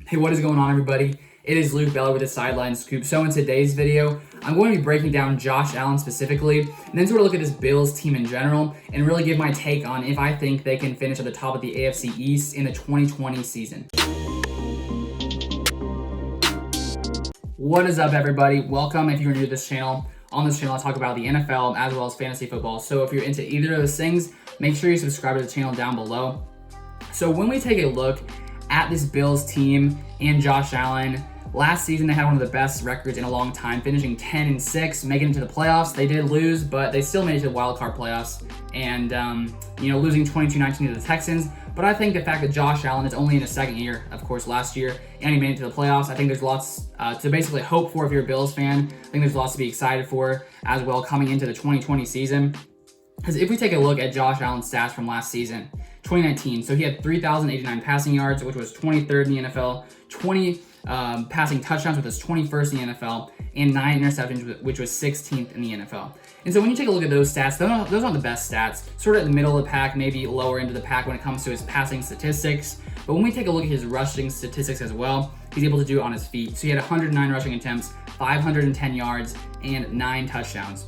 Hey, what is going on, everybody? It is Luke Bella with the Sideline Scoop. So in today's video, I'm going to be breaking down Josh Allen specifically, and then sort of look at this Bills team in general, and really give my take on if I think they can finish at the top of the AFC East in the 2020 season. What is up, everybody? Welcome if you're new to this channel. On this channel, I talk about the NFL as well as fantasy football. So if you're into either of those things, make sure you subscribe to the channel down below. So when we take a look at this Bills team and Josh Allen, last season they had one of the best records in a long time, finishing 10-6, making it to the playoffs. They did lose, but they still made it to the wild card playoffs, and losing 22-19 to the Texans. But I think the fact that Josh Allen is only in his second year, of course, last year, and he made it to the playoffs, I think there's lots to basically hope for if you're a Bills fan. I think there's lots to be excited for as well coming into the 2020 season. Because if we take a look at Josh Allen's stats from last season, 2019, so he had 3,089 passing yards, which was 23rd in the NFL, 20 passing touchdowns, which was 21st in the NFL, and 9 interceptions, which was 16th in the NFL. And so when you take a look at those stats, those aren't the best stats, sort of at the middle of the pack, maybe lower into the pack when it comes to his passing statistics. But when we take a look at his rushing statistics as well, he's able to do it on his feet. So he had 109 rushing attempts, 510 yards, and 9 touchdowns.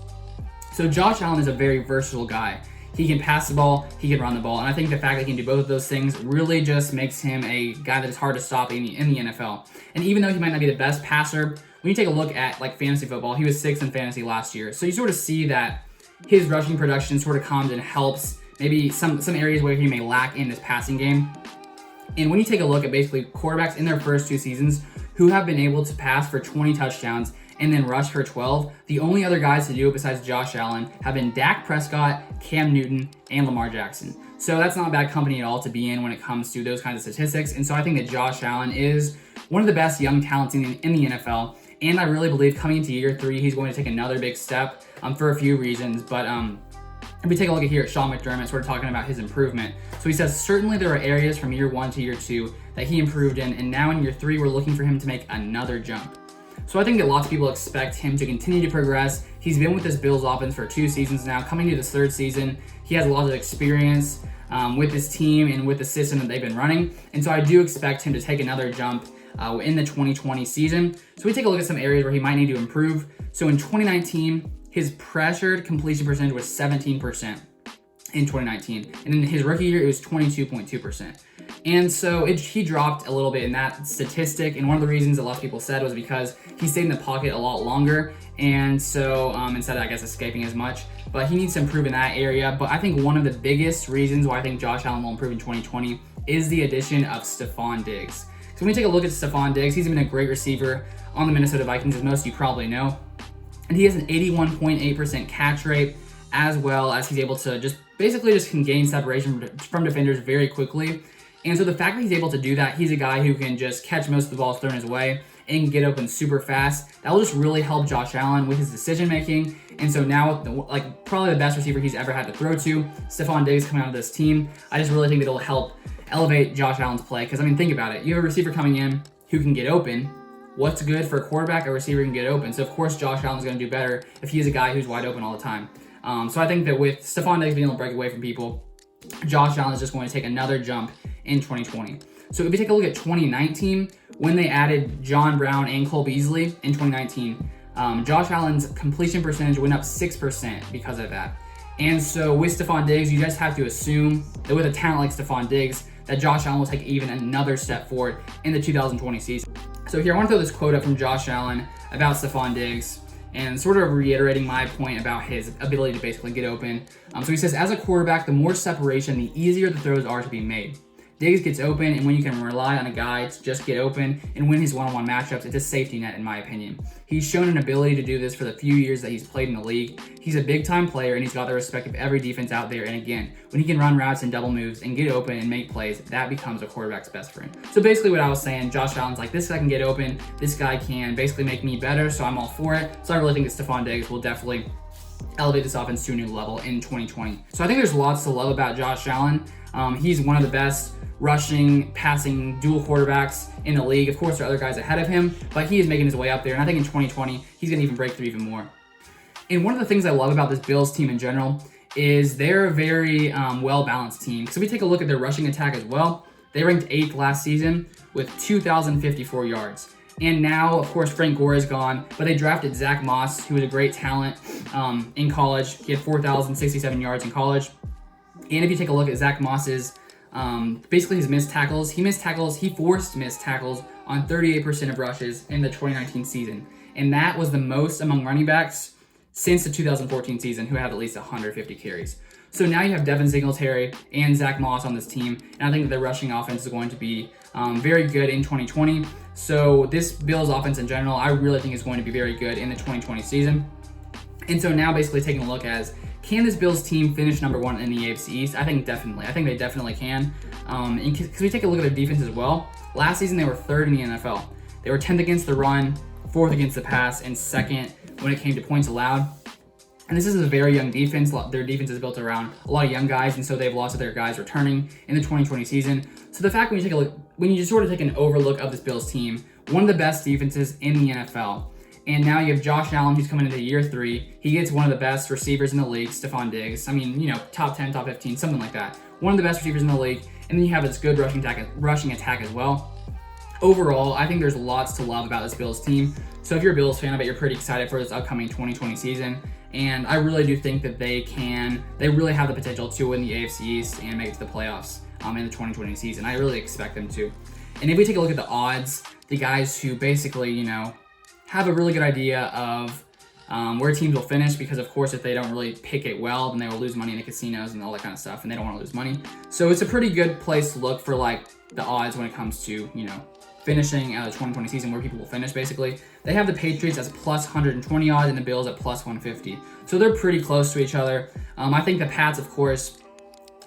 So Josh Allen is a very versatile guy. He can pass the ball, he can run the ball, and I think the fact that he can do both of those things really just makes him a guy that is hard to stop in the NFL. And even though he might not be the best passer, when you take a look at like fantasy football, he was 6th in fantasy last year. So you sort of see that his rushing production sort of comes and helps maybe some areas where he may lack in his passing game. And when you take a look at basically quarterbacks in their first 2 seasons who have been able to pass for 20 touchdowns and then rush for 12, the only other guys to do it besides Josh Allen have been Dak Prescott, Cam Newton, and Lamar Jackson. So that's not a bad company at all to be in when it comes to those kinds of statistics. And so I think that Josh Allen is one of the best young talents in the NFL. And I really believe coming into year 3, he's going to take another big step for a few reasons. But if we take a look at here at Sean McDermott, sort of talking about his improvement. So he says, certainly there are areas from year 1 to year 2 that he improved in. And now in year 3, we're looking for him to make another jump. So I think that lots of people expect him to continue to progress. He's been with this Bills offense for 2 seasons now. Coming to this 3rd season, he has a lot of experience with this team and with the system that they've been running. And so I do expect him to take another jump in the 2020 season. So we take a look at some areas where he might need to improve. So in 2019, his pressured completion percentage was 17% in 2019. And in his rookie year, it was 22.2%. And so he dropped a little bit in that statistic. And one of the reasons a lot of people said was because he stayed in the pocket a lot longer. And so instead of, I guess, escaping as much. But he needs to improve in that area. But I think one of the biggest reasons why I think Josh Allen will improve in 2020 is the addition of Stephon Diggs. So when we take a look at Stephon Diggs, he's been a great receiver on the Minnesota Vikings, as most of you probably know. And he has an 81.8% catch rate, as well as he's able to just can gain separation from defenders very quickly. And so the fact that he's able to do that, he's a guy who can just catch most of the balls thrown his way and get open super fast. That will just really help Josh Allen with his decision making. And so now with probably the best receiver he's ever had to throw to, Stephon Diggs coming out of this team, I just really think that it'll help elevate Josh Allen's play. Because I mean, think about it. You have a receiver coming in who can get open. What's good for a quarterback? A receiver can get open. So of course Josh Allen's going to do better if he's a guy who's wide open all the time. So I think that with Stephon Diggs being able to break away from people, Josh Allen is just going to take another jump in 2020. So if we take a look at 2019, when they added John Brown and Cole Beasley in 2019, Josh Allen's completion percentage went up 6% because of that. And so with Stephon Diggs, you just have to assume that with a talent like Stephon Diggs, that Josh Allen will take even another step forward in the 2020 season. So here, I want to throw this quote up from Josh Allen about Stephon Diggs, and sort of reiterating my point about his ability to basically get open. So he says, as a quarterback, the more separation, the easier the throws are to be made. Diggs gets open, and when you can rely on a guy to just get open and win his one-on-one matchups, it's a safety net in my opinion. He's shown an ability to do this for the few years that he's played in the league. He's a big-time player, and he's got the respect of every defense out there. And again, when he can run routes and double moves and get open and make plays, that becomes a quarterback's best friend. So basically what I was saying, Josh Allen's like, this guy can get open, this guy can basically make me better, so I'm all for it. So I really think that Stephon Diggs will definitely elevate this offense to a new level in 2020. So I think there's lots to love about Josh Allen. He's one of the best rushing, passing, dual quarterbacks in the league. Of course, there are other guys ahead of him, but he is making his way up there. And I think in 2020, he's going to even break through even more. And one of the things I love about this Bills team in general is they're a very well-balanced team. So we take a look at their rushing attack as well. They ranked 8th last season with 2,054 yards. And now, of course, Frank Gore is gone, but they drafted Zach Moss, who was a great talent in college. He had 4,067 yards in college. And if you take a look at Zach Moss's, basically his missed tackles, he forced missed tackles on 38% of rushes in the 2019 season. And that was the most among running backs since the 2014 season, who had at least 150 carries. So now you have Devin Singletary and Zach Moss on this team, and I think that the rushing offense is going to be very good in 2020. So this Bills offense in general, I really think is going to be very good in the 2020 season. And so now basically taking a look as, can this Bills team finish number 1 in the AFC East? I think definitely. I think they definitely can. Because we take a look at their defense as well. Last season they were 3rd in the NFL. They were 10th against the run, 4th against the pass, and 2nd when it came to points allowed. And this is a very young defense. Their defense is built around a lot of young guys, and so they've lost their guys returning in the 2020 season. So the fact when you just sort of take an overlook of this Bills team, one of the best defenses in the NFL. And now you have Josh Allen, who's coming into year 3. He gets one of the best receivers in the league, Stephon Diggs. I mean, top 10, top 15, something like that. One of the best receivers in the league. And then you have this good rushing attack as well. Overall, I think there's lots to love about this Bills team. So if you're a Bills fan, I bet you're pretty excited for this upcoming 2020 season. And I really do think that they really have the potential to win the AFC East and make it to the playoffs in the 2020 season. I really expect them to. And if we take a look at the odds, the guys who basically, have a really good idea of where teams will finish, because of course if they don't really pick it well, then they will lose money in the casinos and all that kind of stuff, and they don't want to lose money. So it's a pretty good place to look for the odds when it comes to finishing out of the 2020 season, where people will finish basically. They have the Patriots as plus 120 odds and the Bills at plus 150. So they're pretty close to each other. I think the Pats, of course,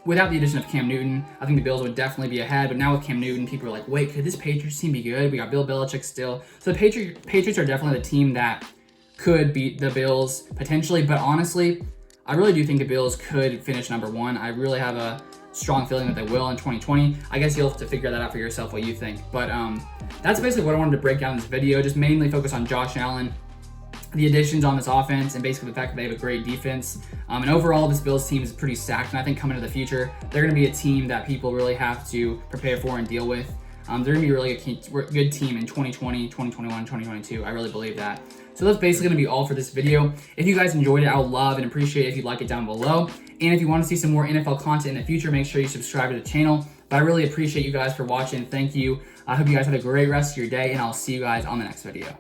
without the addition of Cam Newton, I think the Bills would definitely be ahead. But now with Cam Newton, people are like, wait, could this Patriots team be good? We got Bill Belichick still. So the Patriots are definitely the team that could beat the Bills potentially. But honestly, I really do think the Bills could finish number 1. I really have a strong feeling that they will in 2020. I guess you'll have to figure that out for yourself, what you think. But that's basically what I wanted to break down in this video. Just mainly focus on Josh Allen, the additions on this offense, and basically the fact that they have a great defense. And overall, this Bills team is pretty stacked. And I think coming into the future, they're going to be a team that people really have to prepare for and deal with. They're going to be a really good team in 2020, 2021, 2022. I really believe that. So that's basically going to be all for this video. If you guys enjoyed it, I would love and appreciate it if you'd like it down below. And if you want to see some more NFL content in the future, make sure you subscribe to the channel. But I really appreciate you guys for watching. Thank you. I hope you guys have a great rest of your day, and I'll see you guys on the next video.